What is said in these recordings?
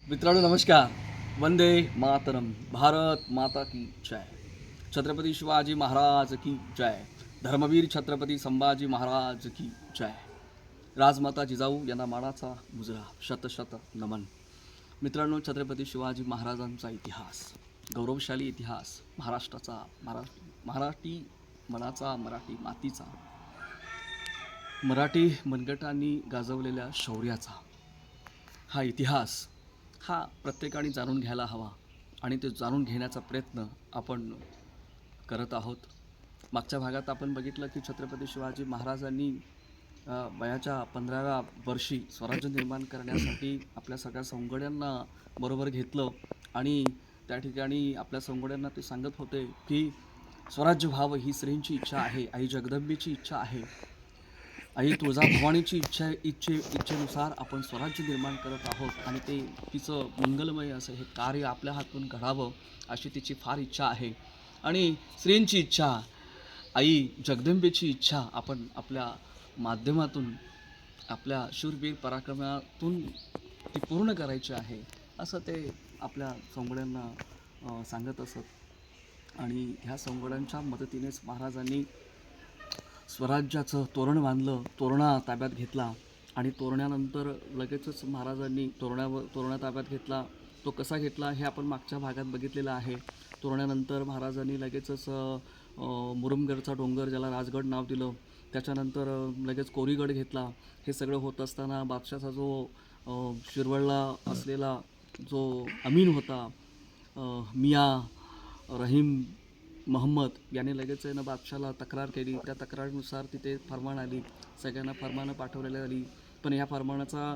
मित्रांनो नमस्कार. वंदे मातरम. भारत माता की जय. छत्रपती शिवाजी महाराज की जय. धर्मवीर छत्रपती संभाजी महाराज की जय. राजमाता जिजाऊ यांना मानाचा मुजरा. शत शत नमन. मित्रांनो, छत्रपती शिवाजी महाराजांचा इतिहास, गौरवशाली इतिहास, महाराष्ट्राचा, मराठी मनाचा, मराठी मातीचा, मराठी मनगटांनी गाजवलेल्या शौर्याचा हा इतिहास हा प्रत्येकाने जाणून घ्यायला हवा आणि ते जाणून घेण्याचा प्रयत्न आपण करत आहोत. मागच्या भागात आपण बघितलं की छत्रपती शिवाजी महाराजांनी वयाच्या 15व्या वर्षी स्वराज्य निर्माण करण्यासाठी आपल्या सगळ्या सौंगड्यांना बरोबर घेतलं आणि त्या ठिकाणी आपल्या सौंगड्यांना ते सांगत होते की स्वराज्य व्हावं ही स्त्रींची इच्छा आहे, आई जगदंबेची इच्छा आहे, आई तुळजाभवानीची इच्छेनुसार आपण स्वराज्य निर्माण करत आहोत आणि ते तिचं मंगलमय असं हे कार्य आपल्या हातून घडावं अशी तिची फार इच्छा आहे. आणि स्त्रियांची इच्छा, आई जगदंबेची इच्छा आपण आपल्या माध्यमातून, आपल्या शूरवीर पराक्रमातून ती पूर्ण करायची आहे असं ते आपल्या सौंगड्यांना सांगत असत. आणि ह्या सौंगड्यांच्या मदतीनेच महाराजांनी स्वराज्याचं तोरण बांधलं, तोरणा ताब्यात घेतला आणि तोरण्यानंतर लगेचच महाराजांनी तोरणा ताब्यात घेतला. तो कसा घेतला हे आपण मागच्या भागात बघितलेलं आहे. तोरण्यानंतर महाराजांनी लगेचच मुरुमगडचा डोंगर, ज्याला राजगड नाव दिलं, त्याच्यानंतर लगेच कोरीगड घेतला. हे सगळं होत असताना बादशाचा जो शिरवळला असलेला जो अमीन होता, मिया रहीम महम्मद, याने लगेच आहे ना बादशाला तक्रार केली. त्या तक्रारीनुसार तिथे फरमान आली, सगळ्यांना फरमानं पाठवलेली आली. पण या फरमानाचा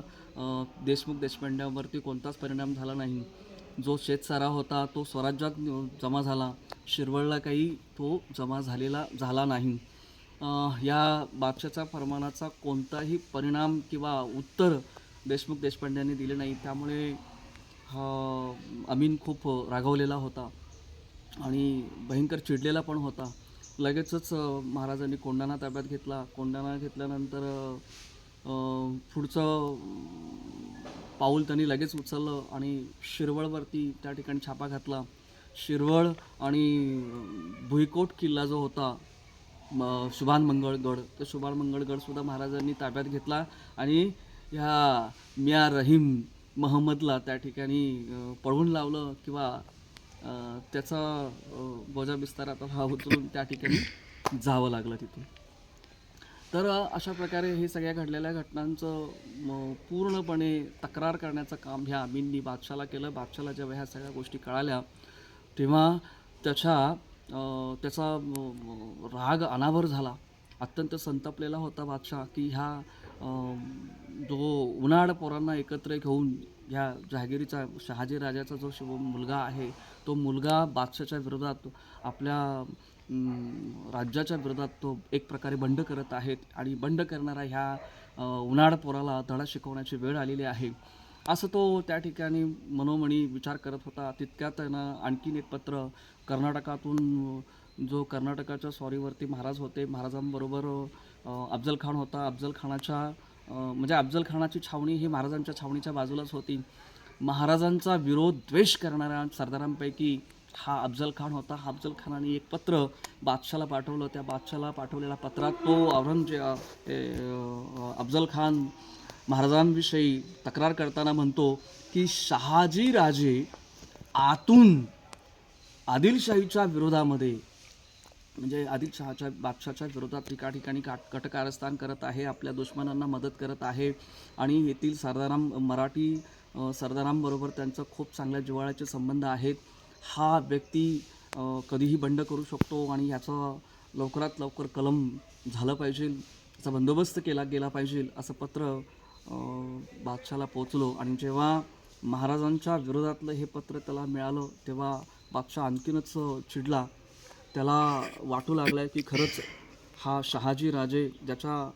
देशमुख देशपांड्यांवरती कोणताच परिणाम झाला नाही. जो शेतसारा होता तो स्वराज्यात जमा झाला, शिरवळला काही तो जमा झाला नाही. या बादशाच्या फरमानाचा कोणताही परिणाम किंवा उत्तर देशमुख देशपांड्यांनी दिले नाही. त्यामुळे अमीन खूप रागावलेला होता आणि भयंकर चिडलेला पण होता. लगेचच महाराजांनी कोंढाणा ताब्यात घेतला. कोंढाणा घेतल्यानंतर पुढचं पाऊल त्यांनी लगेच उचललं आणि शिरवळवरती त्या ठिकाणी छापा घातला. शिरवळ आणि भुईकोट किल्ला जो होता, शुभानमंगळगड, तो शुभानमंगळगडसुद्धा महाराजांनी ताब्यात घेतला आणि ह्या मिया रहीम महम्मदला त्या ठिकाणी पळवून लावलं किंवा त्याचा बोजा बिस्तारा आता उचलून त्या ठिकाणी जावं लागलं तिथून. तर अशा प्रकारे हे सगळ्या घडलेल्या घटनांचं पूर्णपणे तक्रार करण्याचं काम ह्या अमीननी बादशाला केलं. बादशाला जेव्हा ह्या सगळ्या गोष्टी कळाल्या तेव्हा त्याचा राग अनावर झाला. अत्यंत संतापलेला होता बादशाह की ह्या जो उनाड पोरांना एकत्र घेऊन ह्या जहागिरीचा, शहाजी राजाचा जो मुलगा आहे, तो मुलगा बादशाच्या विरोधात, आपल्या राज्याच्या विरोधात तो एक प्रकारे बंड करत आहेत आणि बंड करणारा ह्या उनाड पोराला धडा शिकवण्याची वेळ आलेली आहे असं तो त्या ठिकाणी मनोमनी विचार करत होता. तितक्यात त्यानं आणखीन एक पत्र कर्नाटकातून, जो कर्नाटकाच्या स्वारीवरती महाराज होते, महाराजांबरोबर अफजल खान होता. अफजल खानाची छावणी ही महाराजांच्या छावणीच्या बाजूलाच होती. महाराजांचा विरोध, द्वेष करणाऱ्या सरदारांपैकी हा अफजल खान होता. अफजल खानाने एक पत्र बादशाला पाठवलं. त्या बादशाला पाठवलेल्या पत्रात तो अफजल खान महाराजांविषयी तक्रार करताना म्हणतो की शहाजी राजे आतून आदिलशाहीच्या विरोधामध्ये, म्हणजे आदिलशहाच्या बादशाच्या विरोधात एका ठिकाणी कटकारस्थान करत आहे, आपल्या दुश्मनांना मदत करत आहे आणि येथील मराठी सरदारांबरोबर त्यांचं खूप चांगल्या जिव्हाळ्याचे संबंध आहेत. हा व्यक्ती कधीही बंड करू शकतो आणि ह्याचं लवकरात लवकर कलम झालं पाहिजे, त्याचा बंदोबस्त केला गेला पाहिजे असं पत्र बादशाला पोचलो. आणि जेव्हा महाराजांच्या विरोधातलं हे पत्र त्याला मिळालं तेव्हा बादशाह आणखीनच चिडला. त्याला वाटू लागलं की खरंच हा शहाजी राजे, ज्याच्या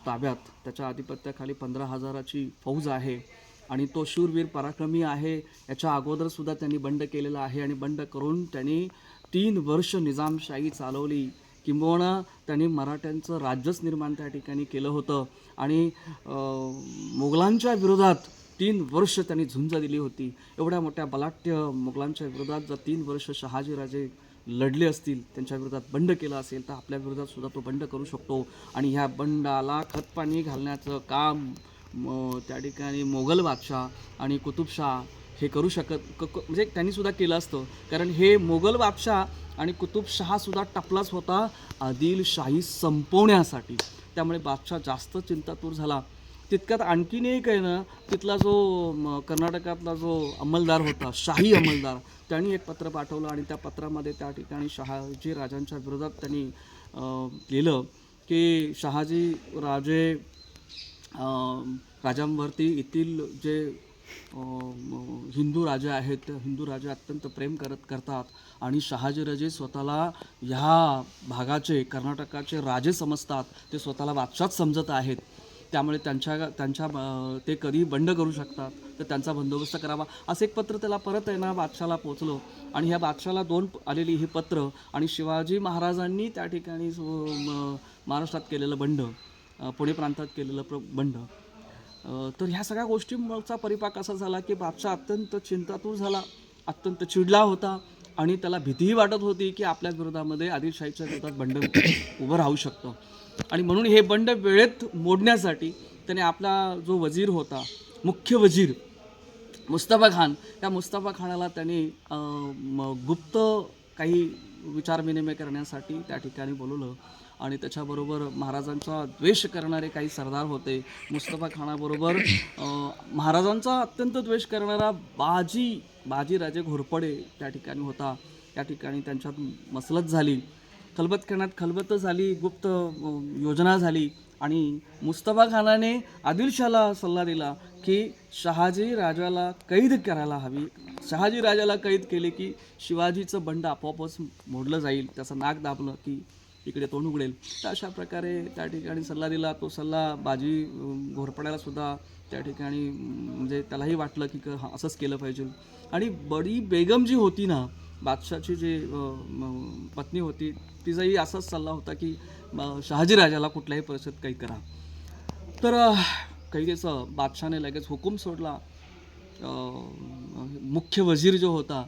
ताब्यात, त्याच्या आधिपत्याखाली 15,000ची फौज आहे आणि तो शूरवीर पराक्रमी आहे, याच्या अगोदरसुद्धा त्यांनी बंड केलेला आहे आणि बंड करून त्यांनी 3 वर्ष निजामशाही चालवली. किंबहुना त्यांनी मराठ्यांचं राज्यच निर्माण त्या ठिकाणी केलं होतं आणि मोगलांच्या विरोधात 3 वर्ष त्यांनी झुंज दिली होती. एवढ्या मोठ्या बलाढ्य मुघलांच्या विरोधात जर 3 वर्ष शहाजीराजे लढले असतील, त्यांच्या विरोधात बंड केला असेल, तर आपल्या विरोधात सुद्धा तो बंड करू शकतो. आणि ह्या बंडाला खतपाणी घालण्याचं काम त्या ठिकाणी मोगल बादशाह आणि कुतुबशाह हे करू म्हणजे त्यांनी सुद्धा केलं असतं. कारण हे मोगल बादशाह आणि कुतुबशहासुद्धा टपलाच होता आदिलशाही संपवण्यासाठी. त्यामुळे बादशाह जास्त चिंतातूर झाला. तितक्यात आणखीन एक आहे ना, तिथला जो कर्नाटकातला जो अंमलदार होता, शाही अंमलदार, त्यांनी एक पत्र पाठवलं आणि त्या पत्रामध्ये त्या ठिकाणी शहाजी राजांच्या विरोधात त्यांनी लिहिलं की शहाजी राजे राजांवरती येथील जे हिंदू राजे आहेत, ते हिंदू राजे अत्यंत प्रेम करतात आणि शहाजीराजे स्वतःला ह्या भागाचे कर्नाटकाचे राजे समजतात, ते स्वतःला बादशाहच समजत आहेत. त्यामुळे त्यांच्या ते कधी बंड करू शकतात, तर त्यांचा बंदोबस्त करावा असं एक पत्र त्याला परत आहे ना बादशाला पोचलं. आणि ह्या बादशाला 2 आलेली ही पत्र आणि शिवाजी महाराजांनी त्या ठिकाणी महाराष्ट्रात केलेलं बंड, पुणे प्रांतात केलेलं बंड, तर ह्या सगळ्या गोष्टींचा परिपाक असा झाला की बादशाह अत्यंत चिंतातूर झाला, अत्यंत चिडला होता आणि त्याला भीतीही वाटत होती की आपल्या विरोधामध्ये आदिलशाहीच्या विरोधात बंड उभं राहू शकतं. आणि म्हणून हे बंड वेळेत मोडण्यासाठी त्याने आपला जो वजीर होता, मुख्य वजीर मुस्तफा खान, त्या मुस्तफा खानाला त्यांनी गुप्त काही विचारविनिमय करण्यासाठी त्या ठिकाणी बोलवलं. आणि त्याच्याबरोबर महाराजांचा द्वेष करणारे काही सरदार होते. मुस्तफा खानाबरोबर महाराजांचा अत्यंत द्वेष करणारा बाजीराजे घोरपडे त्या ठिकाणी होता. त्या ठिकाणी त्यांच्यात मसलत झाली, खलबतखान्यात खलबत झाली, गुप्त योजना झाली आणि मुस्तफा खानाने आदिलशाहला सल्ला दिला की शहाजी राजाला कैद करायला हवी. शहाजी राजाला कैद केले की शिवाजीचं बंड आपोआपच मोडलं जाईल, त्याचं नाक दाबलं की इकडे तोंड उघडेल. तर अशा प्रकारे त्या ठिकाणी सल्ला दिला. तो सल्ला बाजी घोरपड्याला सुद्धा त्या ठिकाणी म्हणजे त्यालाही वाटलं की असंच केलं पाहिजे. आणि बडी बेगम जी होती ना, बादशाची जी पत्नी होती, तिचाही असाच सल्ला होता की शहाजी राजाला कुठल्याही परिस्थितीत कैद करा. तर कैदेचं बादशाने लगेच हुकूम सोडला. मुख्य वजीर जो होता,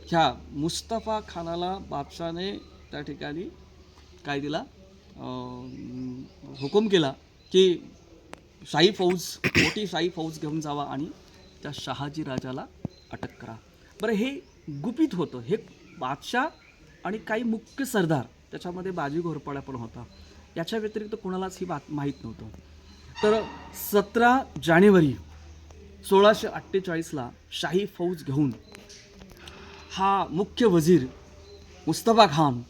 ह्या मुस्तफा खानाला बादशाने त्या ठिकाणी काय दिला, हुकूम केला की शाही फौज, मोठी शाही फौज घेऊन जावा आणि त्या शहाजी राजाला अटक करा. बरं, हे गुपित होतं. हे बादशाह आणि काही मुख्य सरदार, त्याच्यामध्ये बाजी घोरपडा पण होता, याच्या व्यतिरिक्त कोणालाच ही माहीत नव्हतं. तर 17 जानेवारी 1648ला शाही फौज घेऊन हा मुख्य वजीर मुस्तफा खान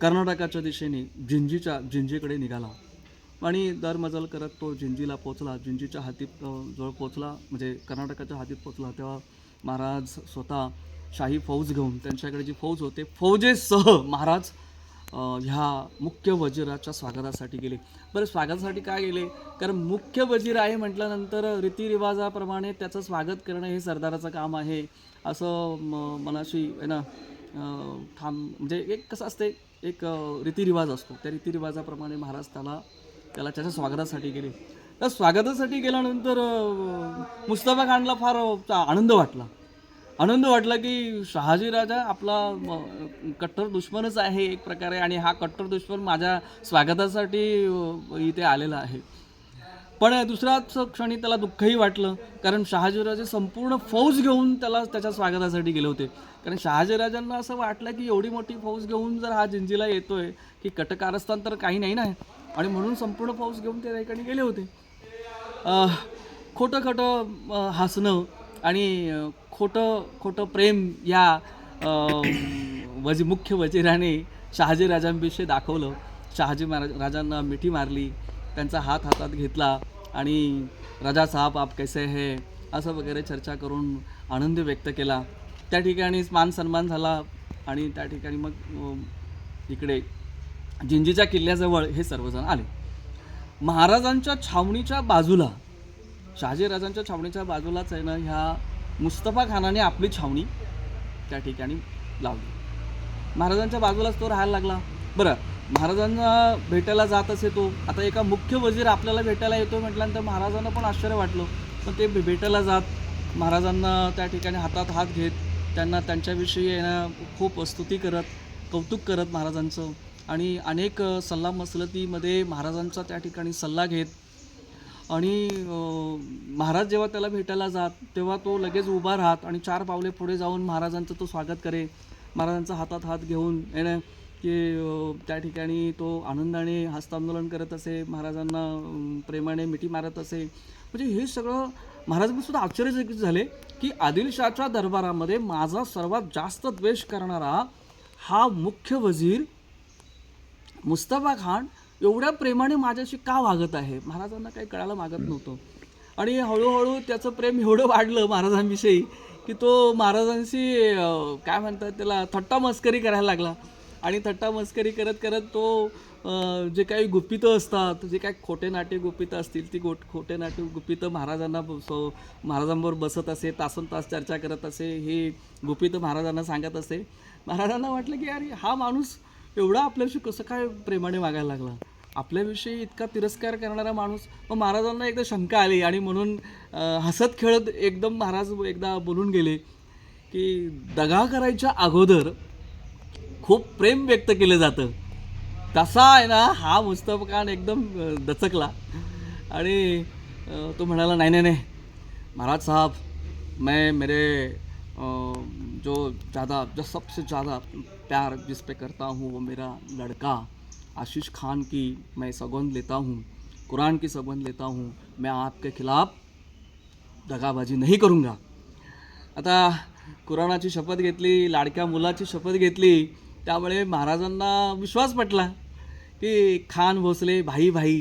कर्नाटकाच्या दिशेने जिंजीकडे निघाला आणि दरमजल करत तो जिंजीला पोचला. जिंजीच्या हातीत जवळ पोचला, म्हणजे कर्नाटकाच्या हातीत पोचला, तेव्हा महाराज स्वतः शाही फौज घेऊन, त्यांच्याकडे जी फौज होते, फौजेसह महाराज ह्या मुख्य वजीराच्या स्वागतासाठी गेले. बरं, स्वागतासाठी काय गेले? कारण मुख्य वजीर आहे म्हटल्यानंतर रीतिरिवाजाप्रमाणे त्याचं स्वागत करणं हे सरदाराचं काम आहे, असं मनाशी आहे ना म्हणजे एक कसं असते, एक रीतिरिवाज असतो. त्या रीतिरिवाजाप्रमाणे महाराज त्याला त्याच्या स्वागतासाठी गेले. तर स्वागतासाठी गेल्यानंतर मुस्तफा खानला फार आनंद वाटला की शहाजी राजा आपला कट्टर दुश्मनच आहे एक प्रकारे, आणि हा कट्टर दुश्मन माझ्या स्वागतासाठी इथे आलेला आहे. पण दुसऱ्याच क्षणी त्याला दुःखही वाटलं, कारण शहाजीराजे संपूर्ण फौज घेऊन त्याच्या स्वागतासाठी गेले होते. कारण शहाजीराजांना असं वाटलं की एवढी मोठी फौज घेऊन जर हा जिंजीला येतोय की कटकारस्थान तर काही नाही ना, आणि म्हणून संपूर्ण फौज घेऊन ते त्या ठिकाणी गेले होते. खोटं हसणं आणि खोटं प्रेम या मुख्य वजीराने शहाजीराजांविषयी दाखवलं. राजांना मिठी मारली, त्यांचा हातात घेतला आणि राजा साहब आप कैसे है असं वगैरे चर्चा करून आनंद व्यक्त केला. त्या ठिकाणी मान सन्मान झाला आणि त्या ठिकाणी मग इकडे जिंजीच्या किल्ल्याजवळ हे सर्वजण आले. महाराजांच्या छावणीच्या बाजूला, शहाजीराजांच्या छावणीच्या बाजूलाच आहे ना, ह्या मुस्तफा खानाने आपली छावणी त्या ठिकाणी लावली. महाराजांच्या बाजूलाच तो राहायला लागला. बरं, महाराजांना भेटायला जात असे तो. आता एका मुख्य वजीर आपल्याला भेटायला येतो म्हटल्यानंतर महाराजांना पण आश्चर्य वाटलं पण ते भेटायला जात महाराजांना त्या ठिकाणी हातात हात घेत त्यांना त्यांच्याविषयी आहे ना खूप स्तुती करत कौतुक करत महाराजांचं आणि अनेक सल्लामसलतीमध्ये महाराजांचा त्या ठिकाणी सल्ला घेत आणि महाराज जेव्हा त्याला भेटायला जात तेव्हा तो लगेच उभा राहत आणि 4 पावले पुढे जाऊन महाराजांचं तो स्वागत करे. महाराजांचा हातात हात घेऊन येणं की त्या ठिकाणी तो आनंदाने हस्तांदोलन करत असे, महाराजांना प्रेमाने मिठी मारत असे. म्हणजे हे सगळं महाराजांनी सुद्धा आश्चर्यचकित झाले की आदिलशाहच्या दरबारामध्ये माझा सर्वात जास्त द्वेष करणारा हा मुख्य वजीर मुस्तफा खान एवढ्या प्रेमाने माझ्याशी का वागत आहे. महाराजांना काही कळायला मागत नव्हतं आणि हळूहळू त्याचं प्रेम एवढं वाढलं महाराजांविषयी की तो महाराजांशी काय म्हणतात त्याला थट्टा मस्करी करायला लागला आणि थट्टा मस्करी करत करत तो जे काही गुपितं असतात, जे काही खोटे नाटे गुपितं असतील ती खोटे नाटे गुपितं महाराजांबरोबर बसत असे, तासन तास चर्चा करत असे, हे गुपितं महाराजांना सांगत असे. महाराजांना वाटलं की अरे हा माणूस एवढा आपल्याविषयी कसं काय प्रेमाने वागायला लागला, आपल्याविषयी इतका तिरस्कार करणारा माणूस. मग महाराजांना एकदा शंका आली आणि म्हणून हसत खेळत एकदम महाराज एकदा बोलून गेले की दगा करायच्या अगोदर खूप प्रेम व्यक्त केलं जातं. तसा आहे ना हा मुस्तफा खान एकदम दचकला आणि तो म्हणाला नाही नहीं नहीं महाराज साहब, मैं मेरे जो सबसे ज़्यादा प्यार जिस पे करता हूँ वो मेरा लड़का आशीष खान की मैं सौगंध लेता हूँ, कुरान की सौगंध लेता हूँ, मैं आपके खिलाफ दगाबाजी नहीं करूँगा. आता कुराणाची शपथ घेतली, लाडक्या मुलाची शपथ घेतली, त्यामुळे महाराजांना विश्वास पटला की खान भोसले भाई भाई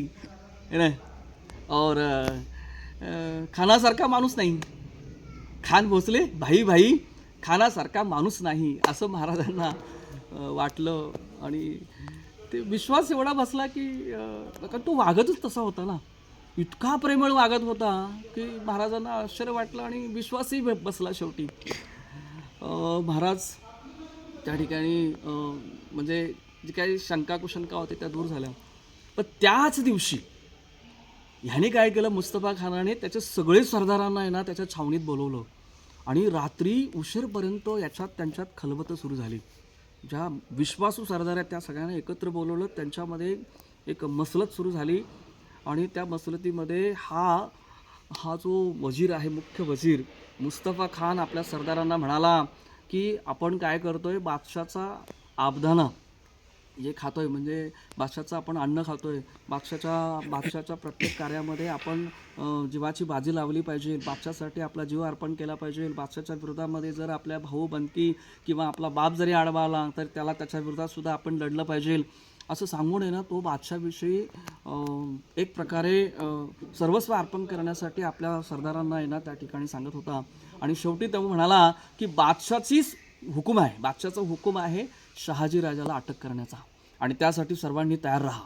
है ना, और खानासारखा माणूस नाही, खान भोसले भाई भाई खानासारखा माणूस नाही असं महाराजांना वाटलं आणि ते विश्वास एवढा बसला की कारण तो वागतच तसा होता ना, इतका प्रेमळ वागत होता की महाराजांना आश्चर्य वाटलं आणि विश्वासही बसला शेवटी. महाराज त्या ठिकाणी म्हणजे जी काही शंका कुशंका होते त्या दूर झाल्या. पण त्याच दिवशी ह्याने काय केलं, मुस्तफा खानाने त्याच्या सगळे सरदारांना आहे ना त्याच्या छावणीत बोलवलं आणि रात्री उशीरपर्यंत त्यांच्यात खलबतं सुरू झाली. ज्या विश्वासू सरदार आहेत त्या सगळ्यांना एकत्र बोलवलं, त्यांच्यामध्ये एक मसलत सुरू झाली आणि त्या मसलतीमध्ये हा जो वजीर आहे, मुख्य वजीर मुस्तफा खान आपल्या सरदारांना म्हणाला की आपण काय करतोय, बादशाचा आबदाना जे खातोय म्हणजे बादशाचं आपण अन्न खातोय, बादशाच्या प्रत्येक कार्यामध्ये आपण जीवाची बाजी लावली पाहिजे, बादशासाठी आपला जीव अर्पण केला पाहिजे. बादशाच्या विरोधामध्ये जर आपल्या भाऊ बंदकी किंवा आपला बाप जरी आडवा आला तर त्याला त्याच्या विरोधात सुद्धा आपण लढलं पाहिजे असं सांगून आहे ना तो बादशाविषयी एक प्रकारे सर्वस्व अर्पण करण्यासाठी आपल्या सरदारांना आहे ना त्या ठिकाणी सांगत होता. आणि शेवटी तो म्हणाला की बादशाचीच हुकूम आहे, बादशाचा हुकूम आहे शहाजी राजाला अटक करण्याचा आणि त्यासाठी सर्वांनी तयार राहा.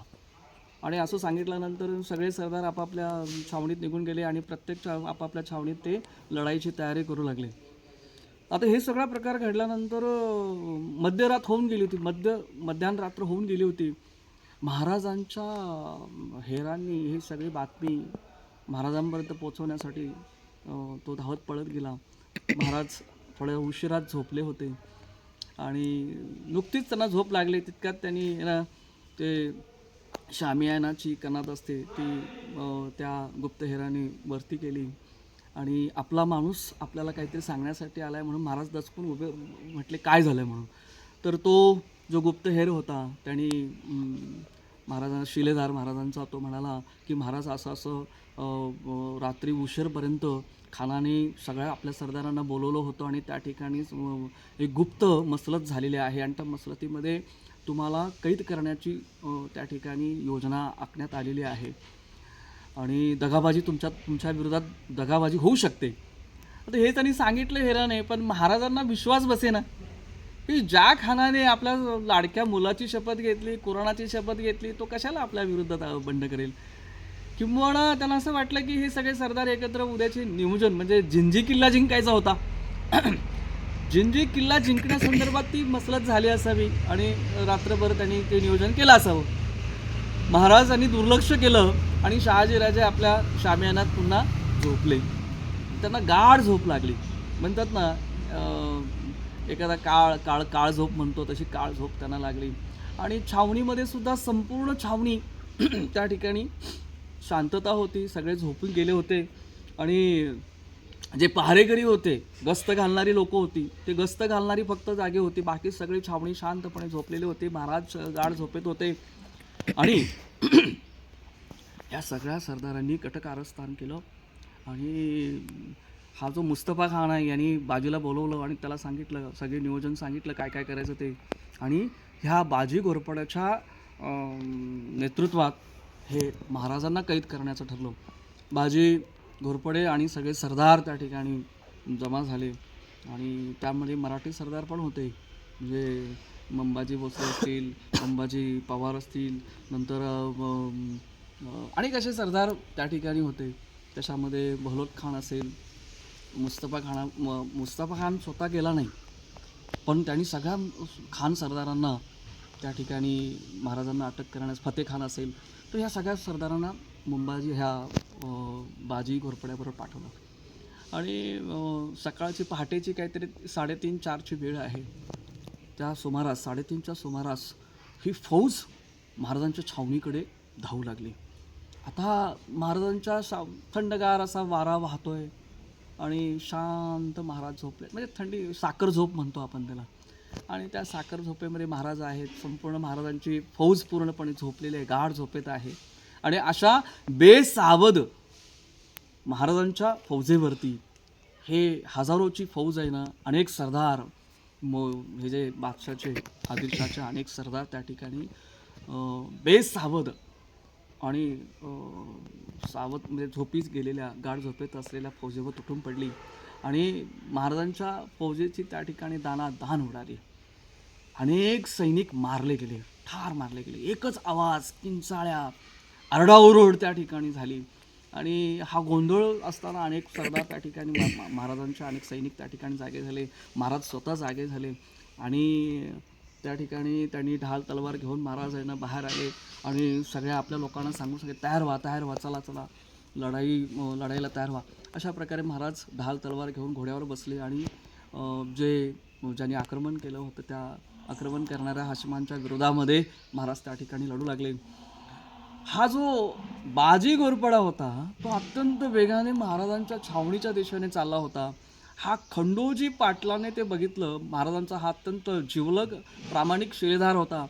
आणि असं सांगितल्यानंतर सगळे सरदार आपापल्या छावणीत निघून गेले आणि प्रत्येक आपापल्या छावणीत ते लढाईची तयारी करू लागले. आता हे सगळा प्रकार घडल्यानंतर मध्यरात होऊन गेली होती, मध्याह्न रात्र होऊन गेली होती. महाराजांच्या हेरांनी ही सगळी बातमी महाराजांपर्यंत पोहोचवण्यासाठी तो धावत पळत गेला. महाराज थोड्या उशिरात झोपले होते आणि नुकतीच त्यांना झोप लागली तितक्यात त्यांनी ना ते शामियानाची कनात असते ती त्या गुप्तहेराने वरती केली आणि आपला माणूस आपल्याला काहीतरी सांगण्यासाठी आला आहे म्हणून महाराज दचकून उभे म्हटले काय झालं म्हणून. तर तो जो गुप्तहेर होता त्यांनी शिलेदार महाराजांचा तो म्हणाला की महाराज असं रात्री उशीरपर्यंत खानाने सगळ्या आपल्या सरदारांना बोलवलं होतं आणि त्या ठिकाणीच एक गुप्त मसलत झालेली आहे आणि त्या मसलतीमध्ये तुम्हाला कैद करण्याची त्या ठिकाणी योजना आखण्यात आलेली आहे आणि दगाबाजी तुमच्या विरोधात दगाबाजी होऊ शकते. आता हे त्यांनी सांगितलं हेराने, पण महाराजांना विश्वास बसेना की ज्या खानाने आपल्या लाडक्या मुलाची शपथ घेतली, कुराणाची शपथ घेतली, तो कशाला आपल्या विरुद्धात बंड करेल. किंबहुना त्यांना असं वाटलं की हे सगळे सरदार एकत्र उद्याचे नियोजन म्हणजे जिंजी किल्ला जिंकायचा होता, जिंजी किल्ला जिंकण्यासंदर्भात ती मसलत झाली असावी आणि रात्रभर त्यांनी ते नियोजन केलं असावं. महाराजांनी दुर्लक्ष केलं आणि शहाजीराजे आपल्या शामियानात पुन्हा झोपले. त्यांना गाढ झोप लागली. म्हणतात ना एखादा काळ झोप म्हणतो तशी काळ झोप त्यांना लागली. आणि छावणीमध्ये सुद्धा संपूर्ण छावणी त्या ठिकाणी शांतता होती, सगळे झोपून गेले होते. आणि जे पहारेकरी होते, गस्त घालणारी लोक होती, ते गस्त घालणारी फक्त जागे होती, बाकी सगळी छावणी शांतपणे झोपलेली होती. महाराज गाढ झोपेत होते. आणि या सगळ्या सरदारांनी कटकारस्थान केलं. आणि हा जो मुस्तफा खान आहे यांनी बाजीला बोलवलं आणि त्याला सांगितलं, सगळे नियोजन सांगितलं काय काय करायचं ते. आणि ह्या बाजी घोरपड्याच्या नेतृत्वात हे महाराजांना कैद करण्याचं ठरलं. बाजी घोरपडे आणि सगळे सरदार त्या ठिकाणी जमा झाले. आणि त्यामध्ये मराठी सरदार पण होते, म्हणजे मंबाजी भोसले असतील, अंबाजी पवार असतील, नंतर अनेक असे सरदार त्या ठिकाणी होते. त्याच्यामध्ये बहलोत खान असेल, मुस्तफा खान स्वतः गेला नाही, पण त्यांनी सगळ्या खान सरदारांना त्या ठिकाणी महाराजांना अटक करण्यास, फतेह खान असेल, तर ह्या सगळ्या सरदारांना मुंबाजी ह्या बाजी घोरपड्याबरोबर पाठवलं. आणि सकाळची पहाटेची काहीतरी 3:30-4ची वेळ आहे. त्या सुमारास 3:30च्या सुमारास ही फौज महाराजांच्या छावणीकडे धावू लागली. आता महाराजांच्या थंडगार असा वारा वाहतोय आणि शांत महाराज झोपले, म्हणजे थंडी साखर झोप म्हणतो आपण त्याला. आणि त्या साखर झोपेमध्ये महाराज आहेत. संपूर्ण महाराजांची फौज पूर्णपणे झोपलेली आहे, गाढ झोपेत आहे. आणि अशा बेसावध महाराजांच्या फौजेवरती हे हजारोची फौज आहे ना, अनेक सरदार हे जे बादशाहचे आदिलशाहचे अनेक सरदार त्या ठिकाणी बेसावध आणि सावध म्हणजे झोपीच गेलेल्या, गाढ झोपेत असलेल्या फौजेवर तुटून पडली. आणि महाराजांच्या फौजेची त्या ठिकाणी दानादान उडाली. अनेक सैनिक मारले गेले, ठार मारले गेले. एकच आवाज, किंचाळ्या, आरडाओरड त्या ठिकाणी झाली. आणि हा गोंधळ असताना अनेक सरदार त्या ठिकाणी महाराजांचे अनेक सैनिक त्या ठिकाणी जागे झाले. महाराज स्वतः जागे झाले. आणि त्या ठिकाणी त्यांनी ढाल तलवार घेऊन महाराज यांना बाहेर आले आणि सगळ्या आपल्या लोकांना सांगून सगळे तयार व्हा, चला लढाईला तयार व्हा. अशा प्रकारे महाराज ढाल तलवार घेऊन घोड्यावर बसले. आणि ज्यांनी आक्रमण केलं होतं त्या आक्रमण करणाऱ्या हाशिमांच्या विरोधामध्ये महाराज त्या ठिकाणी लढू लागले. हा जो बाजी घोरपडा होता तो अत्यंत वेगाने महाराजांच्या छावणीच्या दिशेने चालला होता. हा खंडोजी पाटलाने ते बघितलं. महाराजांचा हा अत्यंत जिवलग प्रामाणिक शिलेदार होता.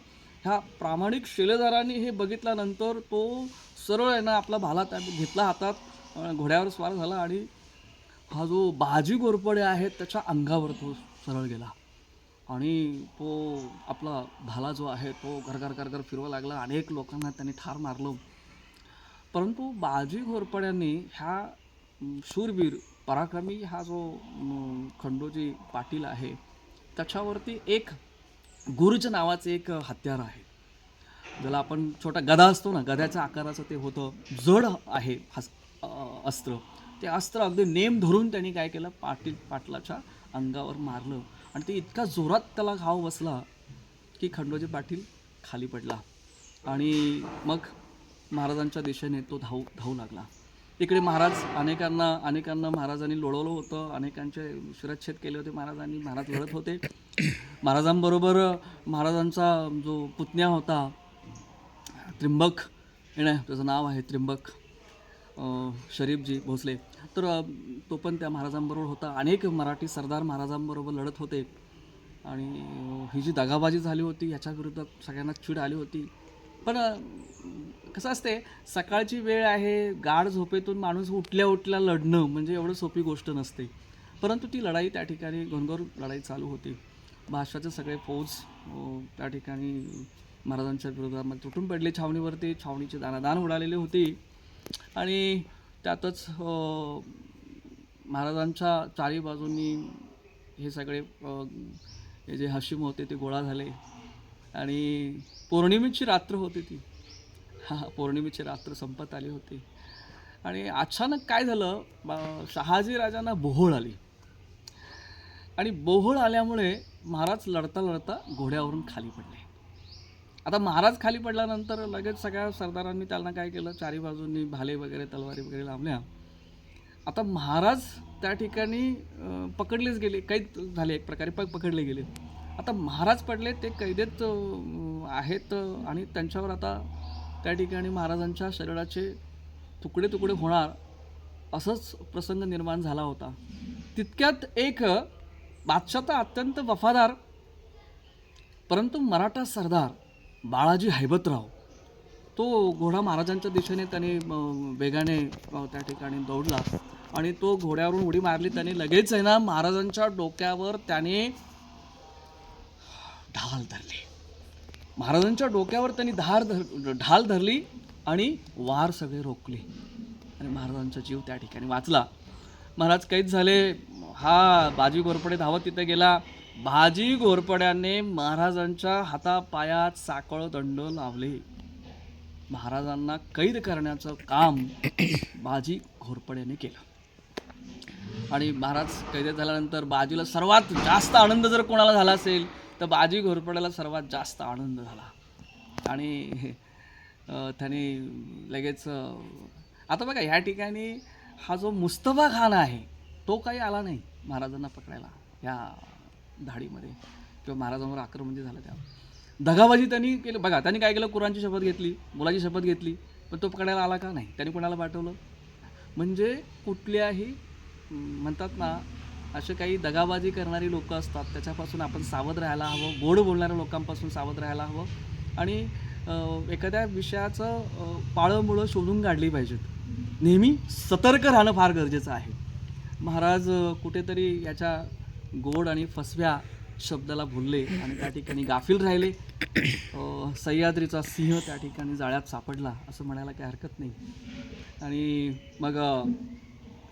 ह्या प्रामाणिक शिलेदारांनी हे बघितल्यानंतर तो सरळ आहे ना आपला भाला त्या घेतला हातात, घोड्यावर स्वार झाला आणि हा जो बाजी घोरपडे आहे त्याच्या अंगावर तो सरळ गेला. आणि तो आपला भाला जो आहे तो घरघर फिरवा लागला. अनेक लोकांना त्यांनी ठार मारलं. परंतु बाजी घोरपड्यांनी ह्या शूरवीर पराक्रमी हा जो खंडोजी पाटील आहे त्याच्यावरती एक गुरुज नावाचं एक हत्यार आहे, ज्याला आपण छोटा गदा असतो ना, गद्याच्या आकाराचं ते होतं, जड आहे अस्त्र. ते अस्त्र अगदी नेम धरून त्यांनी काय केलं, पाटलाच्या अंगावर मारलं. आणि ते इतका जोरात त्याला घाव बसला की खंडोजी पाटील खाली पडला. आणि मग महाराजांच्या दिशेने तो धावू लागला. इकडे महाराज अनेकांना महाराजांनी लोळवलं होतं, अनेकांचे शिरच्छेद केले होते महाराजांनी. महाराज लढत होते. महाराजांबरोबर महाराजांचा जो पुतण्या होता त्रिंबक, त्याचं नाव आहे त्रिंबक शरीफजी भोसले, तर तो पण त्या महाराजांबरोबर होता. अनेक मराठी सरदार महाराजांबरोबर लढत होते. आणि ही जी दगाबाजी झाली होती ह्याच्या विरुद्ध सगळ्यांना चीड आली होती. पण कसं असते, सकाळची वेळ आहे, गाढ झोपेतून माणूस उठल्या लढणं म्हणजे एवढं सोपी गोष्ट नसते. परंतु ती लढाई त्या ठिकाणी घनघोर लढाई चालू होती. बादशाहचे सगळे फौज त्या ठिकाणी महाराजांच्या विरोधामध्ये तुटून पडले. छावणीवरती छावणीची दानादान उडालेली होती. आणि त्यातच महाराजांच्या चारी बाजूंनी हे सगळे हे जे हाशिम होते ते गोळा झाले. आणि पौर्णिमेची रात्र होती ती. पौर्णिमेची रात्र संपत आली होती. आणि अचानक काय झालं, शहाजी राजांना बोहळ आली. आणि बोहळ आल्यामुळे महाराज लढता घोड्यावरून खाली पडले. आता महाराज खाली पडल्यानंतर लगेच सगळ्या सरदारांनी त्यांना काय केलं, चारी बाजूंनी भाले वगैरे तलवारी वगैरे लावल्या. आता महाराज त्या ठिकाणी पकडलेच गेले, कैद झाले, एक प्रकारे पकडले गेले. आता महाराज पडले, ते कैदेत आहेत आणि त्यांच्यावर आता त्या ठिकाणी महाराजांच्या शरीराचे तुकडे तुकडे होणार असंच प्रसंग निर्माण झाला होता. तितक्यात एक बादशाहचा अत्यंत वफादार परंतु मराठा सरदार बाळाजी हैबतराव, तो घोडा महाराजांच्या दिशेने त्याने वेगाने त्या ठिकाणी दौडला आणि तो घोड्यावरून उडी मारली. त्याने लगेच आहे ना महाराजांच्या डोक्यावर त्याने ढाल धरली. महाराजांच्या डोक्यावर त्यांनी ढाल धरली आणि वार सगळे रोखले आणि महाराजांचा जीव त्या ठिकाणी वाचला. महाराज कैद झाले. हा बाजी घोरपडे धावत तिथे गेला. बाजी घोरपड्याने महाराजांच्या हातापायात साखळ दंड लावले. महाराजांना कैद करण्याचं काम बाजी घोरपड्याने केलं आणि महाराज कैदेत झाल्यानंतर बाजीला सर्वात जास्त आनंद जर कोणाला झाला असेल तर बाजी घोरपड्याला सर्वात जास्त आनंद झाला आणि त्याने लगेच आता बघा ह्या ठिकाणी हा जो मुस्तफा खान आहे तो काही आला नाही महाराजांना पकडायला ह्या धाडीमध्ये किंवा महाराजांवर आक्रमण जे झालं त्यावर दगाबाजी त्यांनी केलं. बघा त्यांनी काय केलं, कुराणची शपथ घेतली, मुलाची शपथ घेतली, पण तो पकडायला आला का नाही. त्यांनी कोणाला पाठवलं. म्हणजे कुठल्याही म्हणतात ना असे काही दगाबाजी करणारी लोक असतात त्याच्यापासून आपण सावध राहायला हवं. गोड बोलणाऱ्या लोकांपासून सावध राहायला हवं आणि एखाद्या विषयाचं पाळंमुळं शोधून काढली पाहिजेत. नेहमी सतर्क राहणं फार गरजेचं आहे. महाराज कुठेतरी याच्या गोड आणि फसव्या शब्दाला भुलले आणि त्या ठिकाणी गाफील राहिले. सह्याद्रीचा सिंह त्या ठिकाणी जाळ्यात सापडला असं म्हणायला काही हरकत नाही. आणि मग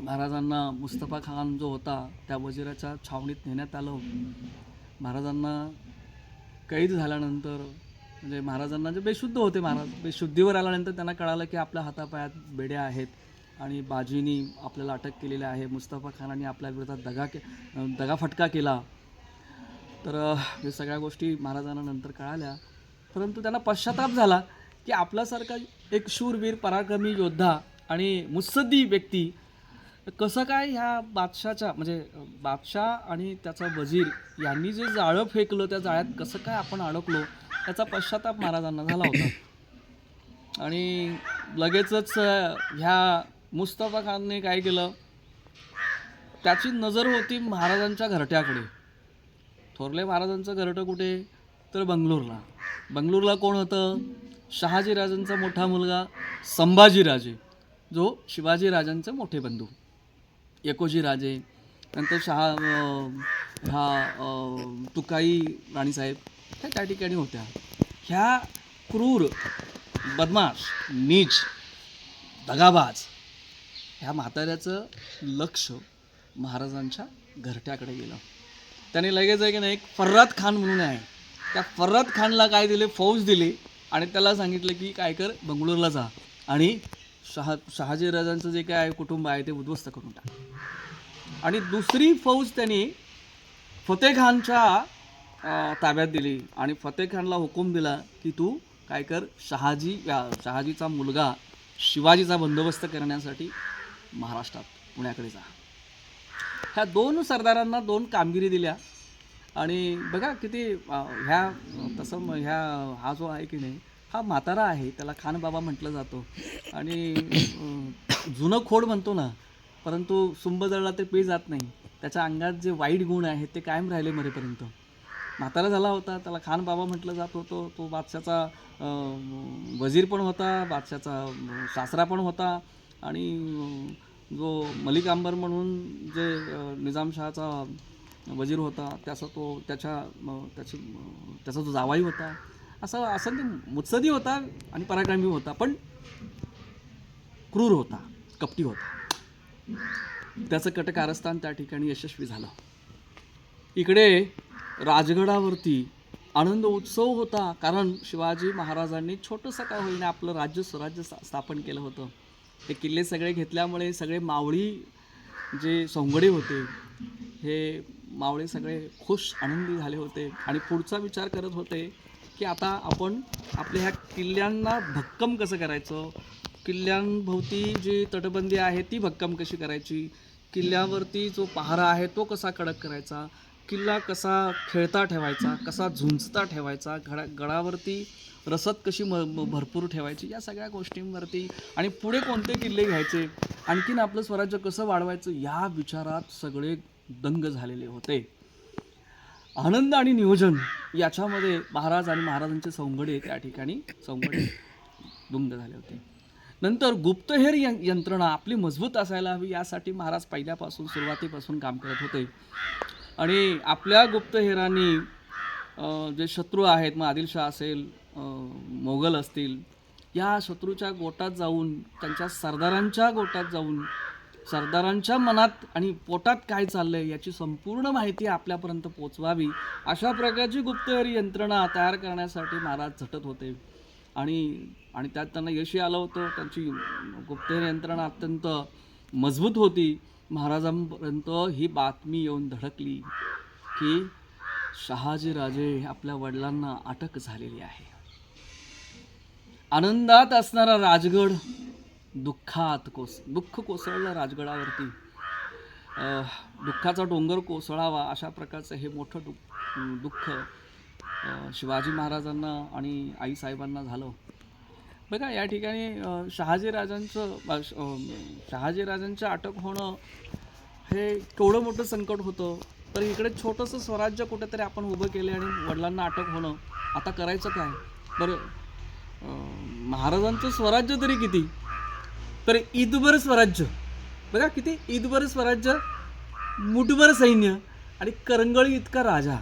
महाराजांना मुस्तफा खान जो होता त्या वजिराच्या छावणीत नेण्यात आलं. महाराजांना कैद झाल्यानंतर म्हणजे महाराजांना जे बेशुद्ध होते, महाराज बेशुद्धीवर आल्यानंतर त्यांना कळालं की आपल्या हातापायात बेड्या आहेत आणि बाजीनी आपल्याला अटक केलेली आहे. मुस्तफा खानाने आपल्या विरोधात दगाफटका केला. तर हे सगळ्या गोष्टी महाराजांना नंतर कळाल्या. परंतु त्यांना पश्चाताप झाला की आपल्यासारखा एक शूरवीर पराक्रमी योद्धा आणि मुत्सद्दी व्यक्ती कसं काय ह्या बादशाच्या म्हणजे बादशाह आणि त्याचा वजीर यांनी जे जाळं फेकलं त्या जाळ्यात कसं काय आपण अडकलो याचा पश्चाताप महाराजांना झाला होता. आणि लगेचच ह्या मुस्तफा खानने काय केलं, त्याची नजर होती महाराजांच्या घरट्याकडे. थोरले महाराजांचं घरटं कुठे तर बंगलोरला कोण होतं, शहाजीराजांचा मोठा मुलगा संभाजीराजे, जो शिवाजीराजांचे मोठे बंधू एकोजी राजे, नंतर तुकाई राणीसाहेब ह्या त्या ठिकाणी होत्या. ह्या क्रूर बदमाश नीच दगाबाज ह्या म्हाताऱ्याचं लक्ष महाराजांच्या घरट्याकडे गेलं. त्याने लगेच आहे की नाही एक फर्रात खान म्हणून आहे, त्या फर्रात खानला काय दिले, फौज दिली आणि त्याला सांगितलं की काय कर, बंगलोरला जा आणि शहाजीराजांचं जे काय कुटुंब आहे ते उद्ध्वस्त करून टाक. आणि दुसरी फौज त्यांनी फतेखानच्या ताब्यात दिली आणि फतेखानला हुकूम दिला की तू काय कर, शहाजीचा मुलगा शिवाजीचा बंदोबस्त करण्यासाठी महाराष्ट्रात पुण्याकडे जा. ह्या दोन सरदारांना दोन कामगिरी दिल्या. आणि बघा किती हा जो आहे की नाही हा म्हातारा आहे, त्याला खान बाबा म्हटलं जातं आणि जुनं खोड म्हणतो ना, परंतु सुंब जळला ते पी जात नाही. त्याच्या अंगात जे वाईट गुण आहेत ते कायम राहिले मरेपर्यंत. म्हातारा झाला होता, त्याला खान बाबा म्हटलं जात होतं. तो बादशाचा वजीर पण होता, बादशाचा सासरा पण होता आणि जो मलिक अंबर म्हणून जे निजामशहाचा वजीर होता त्याचा जो जावाई होता. असं ते मुत्सदी होता आणि पराक्रमी होता, पण क्रूर होता, कपटी होता. त्याचं कटकारस्थान त्या ठिकाणी यशस्वी झालं. इकडे राजगडावरती आनंद उत्सव होता, कारण शिवाजी महाराजांनी छोटंसं का होईना आपलं स्वराज्य स्थापन केलं होतं. हे किल्ले सगळे घेतल्यामुळे सगळे मावळी जे सोंगडे होते हे मावळे सगळे खुश आनंदी झाले होते आणि पुढचा विचार करत होते की आता आपण आपल्या ह्या किल्ल्यांना भक्कम कसं करायचं, किल्ल्यांभोवती जी तटबंदी आहे ती भक्कम कशी करायची, किल्ल्यावरती जो पहारा आहे तो कसा कडक करायचा, किल्ला कसा खेळता ठेवायचा, कसा झुंजता ठेवायचा, गडावरती रसद कशी भरपूर ठेवायची, या सगळ्या गोष्टींवरती आणि पुढे कोणते किल्ले घ्यायचे, आणखीन आपलं स्वराज्य कसं वाढवायचं, या विचारात सगळे दंग झालेले होते. आनंद आणि नियोजन याच्यामध्ये महाराज आणि महाराजांचे सौंगडे त्या ठिकाणी दुंग झाले होते. नंतर गुप्तहेर यंत्रणा आपली मजबूत असायला हवी यासाठी महाराज पहिल्यापासून सुरुवातीपासून काम करत होते. आणि आपल्या गुप्तहेरांनी जे शत्रू आहेत, मग आदिलशाह असेल, मोगल असतील, या शत्रूच्या गोटात जाऊन, त्यांच्या सरदारांच्या गोटात जाऊन, सरदारांच्या मनात आणि पोटात काय चाललंय याची संपूर्ण माहिती आपल्यापर्यंत पोचवावी, अशा प्रकारची गुप्तहेर यंत्रणा तयार करण्यासाठी महाराज झटत होते. आणि त्यात त्यांना यशही आलं होतं. त्यांची गुप्तहेर यंत्रणा अत्यंत मजबूत होती. महाराजांपर्यंत ही बातमी येऊन धडकली की शहाजीराजे आपल्या वडिलांना अटक झालेली आहे. आनंदात असणारा राजगड दुःख कोसळलं राजगडावरती. दुःखाचा डोंगर कोसळावा अशा प्रकारचं हे मोठं दुःख शिवाजी महाराजांना आणि आईसाहेबांना झालं. बघा, या ठिकाणी शहाजीराजांचं अटक होणं हे केवढं मोठं संकट होतं. तर इकडे छोटंसं स्वराज्य कुठेतरी आपण उभं केले आणि वडिलांना अटक होणं, आता करायचं काय बरं. महाराजांचं स्वराज्य तरी किती, तर ईदभर स्वराज्य. बघा किती, ईदभर स्वराज्य, मुठभर सैन्य आणि करंगळी इतका राजा,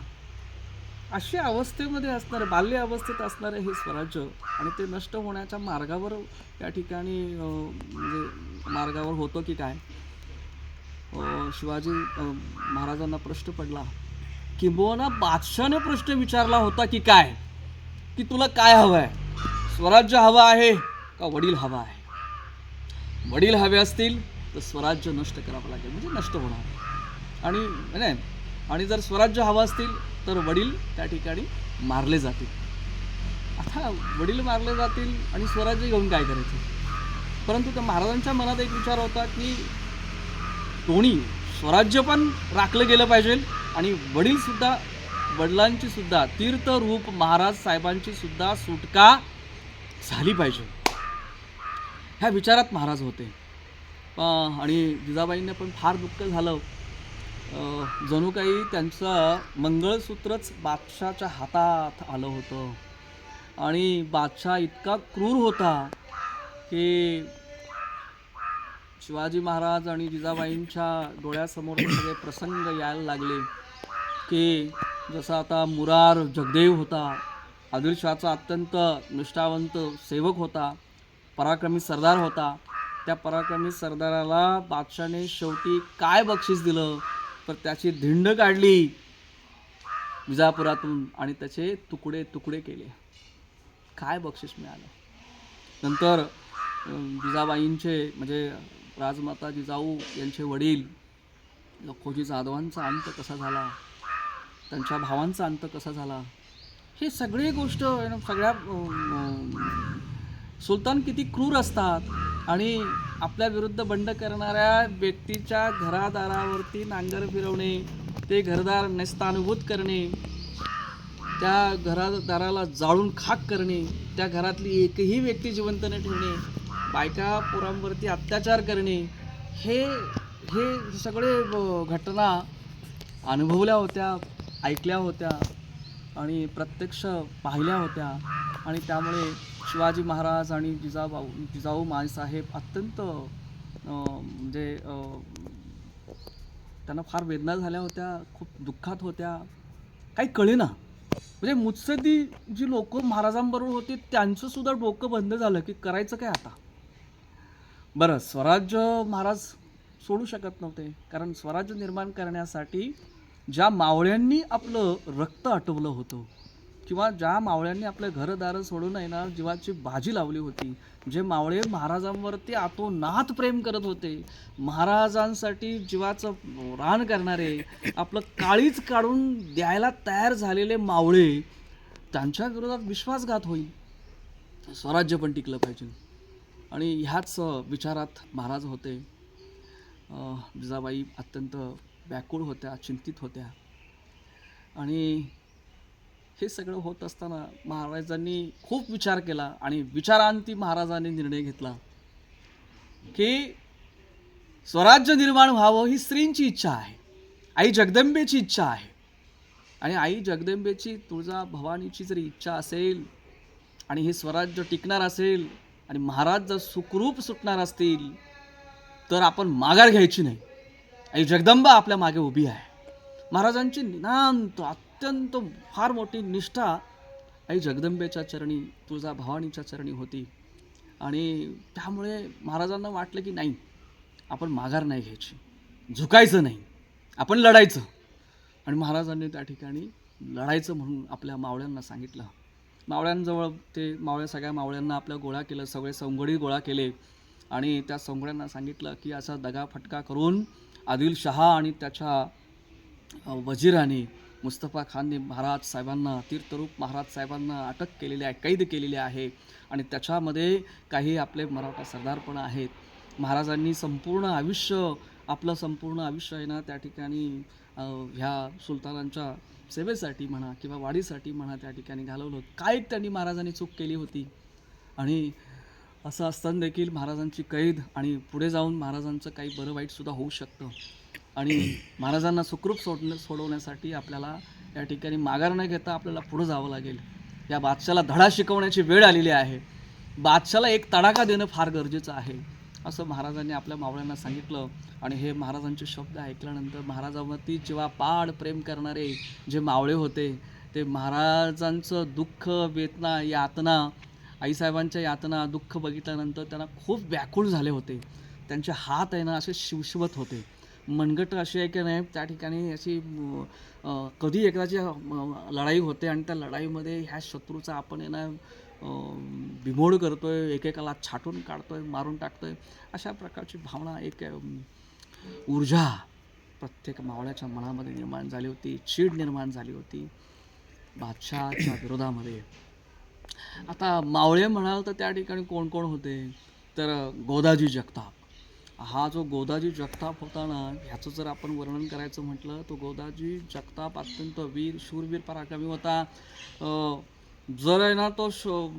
अशा अवस्थेमध्ये असणारं, बाल्य अवस्थेत असणारं हे स्वराज्य, आणि ते नष्ट होण्याच्या मार्गावर या ठिकाणी म्हणजे मार्गावर होतं की काय. शिवाजी महाराजांना प्रश्न पडला, किंबहुना बादशाने प्रश्न विचारला होता की काय, की तुला काय हवं आहे, स्वराज्य हवं आहे का वडील हवा आहे. वडील हवे असतील तर स्वराज्य नष्ट करावं लागेल, म्हणजे नष्ट होणार. आणि जर स्वराज्य हवं असतील तर वडील त्या ठिकाणी मारले जातील. आता वडील मारले जातील आणि स्वराज्य घेऊन काय करायचं. परंतु त्या महाराजांच्या मनात एक विचार होता की दोन्ही स्वराज्य पण राखलं गेलं पाहिजे आणि वडिलांची सुद्धा तीर्थरूप महाराज साहेबांची सुद्धा सुटका झाली पाहिजे, ह्या विचारात महाराज होते. आणि जिजाबाईंना पण फार दुःख झालं. जणू काही त्यांचं मंगळसूत्रच बादशाच्या हातात आलं होतं. आणि बादशाह इतका क्रूर होता की शिवाजी महाराज आणि जिजाबाईंच्या डोळ्यासमोर सगळे प्रसंग यायला लागले. की जसं आता मुरार जगदेव होता, आदिलशाहचा अत्यंत निष्ठावंत सेवक होता, पराक्रमी सरदार होता. त्या पराक्रमी सरदाराला बादशाने शेवटी काय बक्षीस दिलं, तर त्याची धिंड काढली विजापुरातून आणि त्याचे तुकडे तुकडे केले. काय बक्षीस मिळालं. नंतर जिजाबाईंचे म्हणजे राजमाता जिजाऊ यांचे वडील लखोजी जाधवांचा अंत कसा झाला, त्यांच्या भावांचा अंत कसा झाला, हे सगळे गोष्ट सगळ्या सुलतान किती क्रूर असतात. आणि आपल्या विरुद्ध बंड करणाऱ्या व्यक्तीच्या घरादारावरती नांगर फिरवणे, ते घरदार नेस्तानुभूत करणे, त्या घरादाराला जाळून खाक करणे, त्या घरातली एकही व्यक्ती जिवंत न ठेवणे, बायका पोरांवरती अत्याचार करणे, हे सगळे घटना अनुभवल्या होत्या, ऐकल्या होत्या आणि प्रत्यक्ष पाहिल्या होत्या. आणि त्यामुळे शिवाजी महाराज आणि जिजाऊ माँसाहेब अत्यंत म्हणजे त्यांना फार वेदना झाल्या होत्या, खूप दुःखात होत्या. काही कळेना, म्हणजे मुत्सद्दी जी लोक महाराजांबरोबर होती त्यांचं सुद्धा डोकं बंद झालं की करायचं काय आता. बरं, स्वराज्य महाराज सोडू शकत नव्हते, कारण स्वराज्य निर्माण करण्यासाठी ज्या मावळ्यांनी आपलं रक्त आटवलं होतं किंवा ज्या मावळ्यांनी आपलं घरदार सोडून येणार जीवाची बाजी लावली होती, जे मावळे महाराजांवरती आतोनात प्रेम करत होते, महाराजांसाठी जीवाचं रान करणारे, आपलं काळीच काढून द्यायला तयार झालेले मावळे, त्यांच्या विरोधात विश्वासघात होईल, स्वराज्य पण टिकलं पाहिजे. आणि ह्याच विचारात महाराज होते. जिजाबाई अत्यंत व्याकुळ होत्या, चिंतित होत्या. आणि हे सगळं होत असताना महाराजांनी खूप विचार केला आणि विचारांती महाराजांनी निर्णय घेतला की स्वराज्य निर्माण व्हावं ही स्त्रींची इच्छा आहे, आई जगदंबेची इच्छा आहे. आणि आई जगदंबेची, तुळजा भवानीची जर इच्छा असेल आणि हे स्वराज्य टिकणार असेल आणि महाराज जर सुखरूप सुटणार असतील तर आपण माघार घ्यायची नाही. आई जगदंबा आपल्या मागे उभी आहे. महाराजांची नितांत अत्यंत फार मोठी निष्ठा आई जगदंबेच्या चरणी, तुळजा भवानीच्या चरणी होती. आणि त्यामुळे महाराजांना वाटलं की नाही, आपण माघार नाही घ्यायची, झुकायचं नाही, आपण लढायचं. आणि महाराजांनी त्या ठिकाणी लढायचं म्हणून आपल्या मावळ्यांना सांगितलं. मावळ्यांजवळ ते सगळ्या मावळ्यांना आपल्या गोळा केलं, सगळे सवंगडी गोळा केले आणि त्या सवंगड्यांना सांगितलं की असा दगाफटका करून आदिलशहा आणि त्याच्या वजिराने, मुस्तफा खानने महाराज साहेबांना, तीर्थरूप महाराज साहेबांना अटक केलेली आहे, कैद केलेली आहे. आणि त्याच्यामध्ये काही आपले मराठा सरदार पण आहेत. महाराजांनी आपलं संपूर्ण आयुष्य आहे ना त्या ठिकाणी ह्या सुलतानांच्या सेवेसाठी म्हणा किंवा वाढीसाठी म्हणा त्या ठिकाणी घालवलं. काय त्यांनी महाराजांनी चूक केली होती. आणि असं असताना देखील महाराजांची कैद आणि पुढे जाऊन महाराजांचं काही बरं वाईटसुद्धा होऊ शकतं. आणि महाराजांना सुखरूप सोडवण्यासाठी आपल्याला या ठिकाणी माघार न घेता आपल्याला पुढं जावं लागेल. या बादशाला धडा शिकवण्याची वेळ आलेली आहे. बादशाला एक तडाखा देणं फार गरजेचं आहे, असं महाराजांनी आपल्या मावळ्यांना सांगितलं. आणि हे महाराजांचे शब्द ऐकल्यानंतर महाराजांवरती जेव्हा पाड प्रेम करणारे जे मावळे होते ते महाराजांचं दुःख, वेदना, यातना, आईसाहेबांच्या यातना, दुःख बघितल्यानंतर त्यांना खूप व्याकुळ झाले होते. त्यांचे हात आहे ना असे शिवशिवत होते. मनगट अशी आहे की नाही त्या ठिकाणी अशी कधी एकदाची लढाई होते आणि त्या लढाईमध्ये ह्या शत्रूचा आपण आहे ना बिमोड करतोय, एकेकाला छाटून काढतोय, मारून टाकतोय, अशा प्रकारची भावना, एक ऊर्जा प्रत्येक मावळ्याच्या मनामध्ये निर्माण झाली होती. चीड निर्माण झाली होती बादशाहच्या विरोधामध्ये. आता मावळे म्हणाल तर त्या ठिकाणी कोण कोण होते तर गोदाजी जगताप. हा जो गोदाजी जगताप होता ना, ह्याचं जर आपण वर्णन करायचं म्हटलं तर गोदाजी जगताप अत्यंत शूरवीर पराक्रमी होता. जर आहे ना तो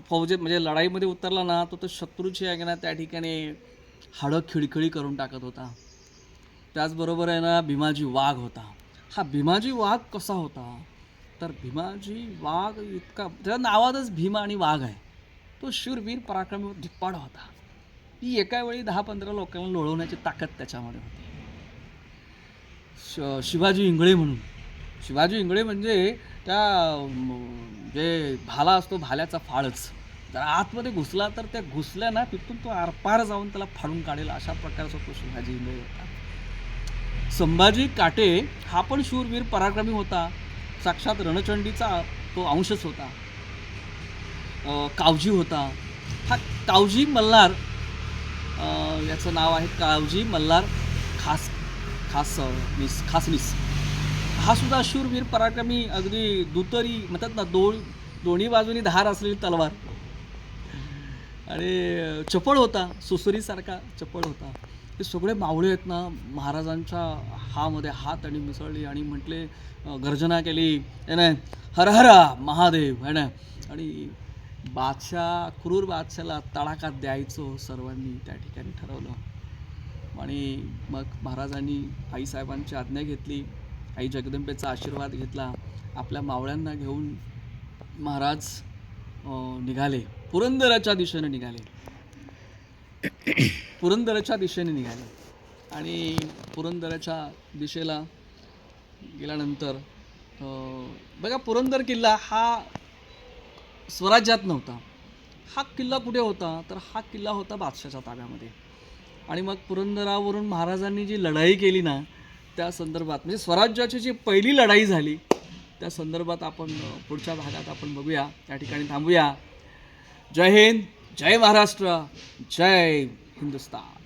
फौजेत म्हणजे लढाईमध्ये उतरला ना तो शत्रूची आहे ना त्या ठिकाणी हाडं खिळखिळी करून टाकत होता. त्याचबरोबर आहे ना भीमाजी वाघ होता. हा भीमाजी वाघ कसा होता तर भीमाजी वाघ इतका, त्याच्या नावातच भीमा आणि वाघ आहे. तो शूरवीर पराक्रमी धिप्पाड होता. ती एका वेळी 10-15 लोकांना लोळवण्याची ताकद त्याच्यामध्ये होती. शिवाजी इंगळे म्हणून, शिवाजी इंगळे म्हणजे त्या जे भाला असतो भाल्याचा फाळच, जर आतमध्ये घुसला तर त्या घुसल्या ना तिथून तो आरपार जाऊन त्याला फाडून काढेल अशा प्रकारचा तो शिवाजी इंगळे होता. संभाजी काटे हा पण शूरवीर पराक्रमी होता. साक्षात रणचंडीचा तो अंशच होता. कावजी होता. हा कावजी मल्हार, याचं नाव आहे कावजी मल्हार खासनीस. हा सुद्धा शूरवीर पराक्रमी, अगदी दुतरी म्हणतात ना, दोन्ही बाजूनी धार असलेली तलवार आणि चपळ होता, सुसरीसारखा चपळ होता. हे सगळे मावळे आहेत ना महाराजांच्या हामध्ये हात आणि मिसळली आणि म्हटले, गर्जना केली है ना, हर हर महादेव है ना. आणि क्रूर बादशाला तडाखा द्यायचो सर्वांनी त्या ठिकाणी ठरवलं. आणि मग महाराजांनी आईसाहेबांची आज्ञा घेतली, आई जगदंबेचा आशीर्वाद घेतला. आपल्या मावळ्यांना घेऊन महाराज निघाले, पुरंदराच्या दिशेने निघाले. आणि पुरंदराच्या दिशेला गेल्यानंतर बघा, पुरंदर किल्ला हा स्वराज्यात नव्हता. हा किल्ला कुठे होता तर हा किल्ला होता बादशाच्या ताब्यामध्ये. आणि मग पुरंदरावरून महाराजांनी जी लढाई केली ना त्या संदर्भात, म्हणजे स्वराज्याची जी पहिली लढाई झाली त्या संदर्भात आपण पुढच्या भागात आपण बघूया. त्या ठिकाणी थांबूया. जय हिंद, जय महाराष्ट्र, जय हिंदुस्तान.